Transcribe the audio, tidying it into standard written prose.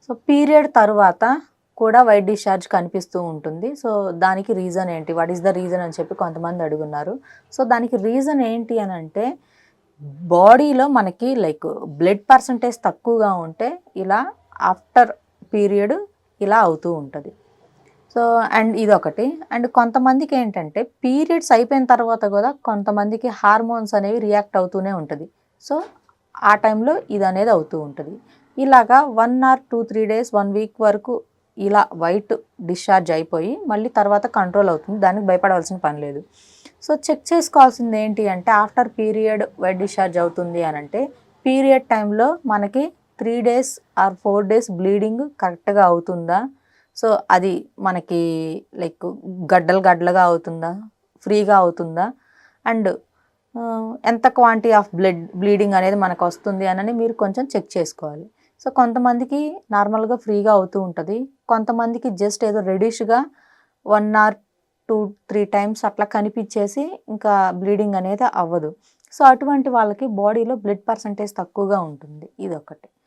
So period తరువాత కూడా white discharge కనిపిస్తూ ఉంటుంది. సో దానికి రీజన్ ఏంటి? వాట్ ఈస్ ద రీజన్ అని చెప్పి కొంతమంది అడుగున్నారు. సో దానికి రీజన్ ఏంటి అనంటే బాడీలో మనకి లైక్ బ్లడ్ పర్సెంటేజ్ తక్కువగా ఉంటే ఇలా ఆఫ్టర్ పీరియడ్ ఇలా అవుతూ ఉంటది. సో అండ్ ఇదొకటి. అండ్ కొంతమందికి ఏంటంటే పీరియడ్స్ అయిపోయిన తర్వాత కూడా కొంతమందికి హార్మోన్స్ అనేవి రియాక్ట్ అవుతూనే ఉంటది. సో ఆ టైంలో ఇదనేది అవుతూ ఉంటది. ఇలాగా 1 ఆర్ 2, 3 డేస్ 1 వీక్ వరకు ఇలా వైట్ డిశ్చార్జ్ అయిపోయి మళ్ళీ తర్వాత కంట్రోల్ అవుతుంది. దానికి భయపడవలసిన పని లేదు. సో చెక్ చేసుకోవాల్సింది ఏంటి అంటే ఆఫ్టర్ పీరియడ్ వైట్ డిశ్చార్జ్ అవుతుంది అనంటే పీరియడ్ టైంలో మనకి 3 డేస్ ఆర్ 4 డేస్ బ్లీడింగ్ కరెక్ట్‌గా అవుతుందా? సో అది మనకి లైక్ గడ్డలు గడ్డలుగా అవుతుందా? ఫ్రీగా అవుతుందా? అండ్ ఎంత క్వాంటిటీ ఆఫ్ బ్లీడింగ్ అనేది మనకొస్తుంది అనని మీరు కొంచెం చెక్ చేసుకోవాలి. సో కొంతమందికి నార్మల్‌గా ఫ్రీగా అవుతూ ఉంటది. కొంతమందికి జస్ట్ ఏదో రెడిష్‌గా 1 ఆర్ 2, 3 టైమ్స్ అట్లా కనిపిచ్చేసి ఇంకా బ్లీడింగ్ అనేది అవ్వదు. సో అటువంటి వాళ్ళకి బాడీలో బ్లడ్ పర్సెంటేజ్ తక్కువగా ఉంటుంది. ఇదొకటి.